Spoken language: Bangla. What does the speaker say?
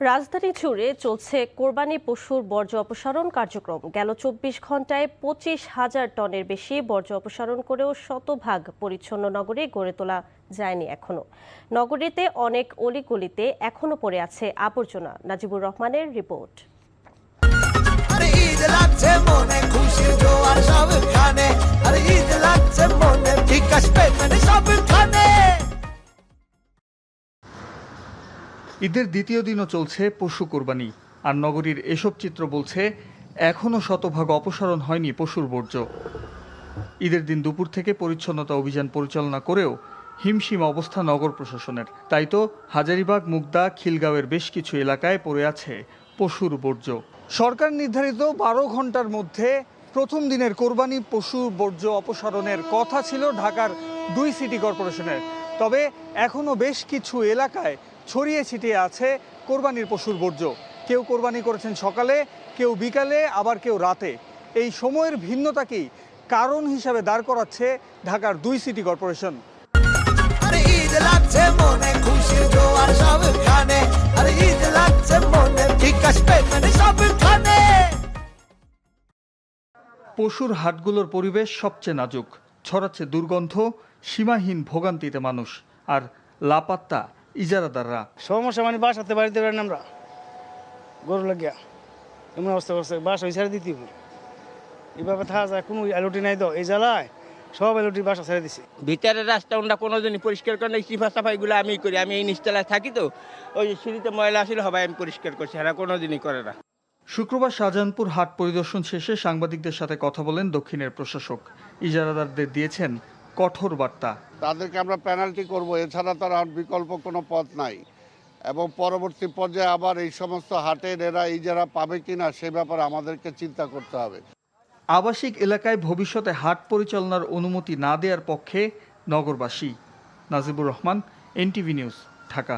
রাজধানী জুড়ে চলছে কোরবানি পশুর বর্জ্য অপসারণ কার্যক্রম। গেল ২৪ ঘন্টায় ২৫,০০০ টনের বেশি বর্জ্য অপসারণ করেও শতভাগ পরিচ্ছন্ন নগরী গড়ে তোলা যায়নি এখনো। নগরীতে অনেক অলিগলিতে এখনো পড়ে আছে আবর্জনা। নাজিবুর রহমানের রিপোর্ট। ঈদের দ্বিতীয় দিনও চলছে পশু কোরবানি, আর নগরীর এসব চিত্র বলছে এখনও শতভাগ অপসারণ হয়নি পশুর বর্জ্য। ঈদের দিন দুপুর থেকে পরিচ্ছন্নতা অভিযান পরিচালনা করেও হিমশিম অবস্থা নগর প্রশাসনের। তাই তো হাজারীবাগ, মুগদা, খিলগাঁওয়ের বেশ কিছু এলাকায় পড়ে আছে পশুর বর্জ্য। সরকার নির্ধারিত ১২ ঘন্টার মধ্যে প্রথম দিনের কোরবানি পশুর বর্জ্য অপসারণের কথা ছিল ঢাকার ২ সিটি কর্পোরেশনের। তবে এখনও বেশ কিছু এলাকায় ছড়িয়ে ছিটিয়ে আছে কোরবানির পশুর বর্জ্য। কেউ কোরবানি করেছেন সকালে, কেউ বিকালে, আবার কেউ রাতে। এই সময়ের ভিন্নতাকেই কারণ হিসাবে দাঁড় করাচ্ছে ঢাকার ২ সিটি কর্পোরেশন। পশুর হাটগুলোর পরিবেশ সবচেয়ে নাজুক, ছড়াচ্ছে দুর্গন্ধ, সীমাহীন ভোগান্তিতে মানুষ, আর লাপাত্তা ইজারাদাররা। সমস্যা মানে বাসাতে বাড়িতে পারেন আমরা গরু লাগিয়া এমন অবস্থা করছে, বাসা ওই ছেড়ে দিতে এইভাবে থাকা যায়, কোনো এলুটি নাই তো এই জ্বালায় সব এলুটি বাসা ছেড়ে দিছে। ভিতরের রাস্তা ওটা কোনো দিনই পরিষ্কার করে না, সিফা সাফাইগুলো আমি করি, আমি এই নিচতলায় থাকি তো ওই সিঁড়িতে ময়লা আসলে হবে আমি পরিষ্কার করছি, এরা কোনো দিনই করে না। শুক্রবার শাহজাহানপুর হাট পরিদর্শন শেষে সাংবাদিকদের সাথে কথা বলেন দক্ষিণের প্রশাসক। ইজারাদারদের দিয়েছেন কঠোর বার্তা। তাদেরকে আমরা পেনাল্টি করব, এছাড়া তার আর বিকল্প কোনো পথ নাই, এবং পরবর্তী পর্যায়ে আবার এই সমস্ত হাটের এরা ইজারা পাবে কিনা সে ব্যাপারে আমাদেরকে চিন্তা করতে হবে। আবাসিক এলাকায় ভবিষ্যতে হাট পরিচালনার অনুমতি না দেওয়ার পক্ষে নগরবাসী। Najibur Rahman, NTV news, Dhaka.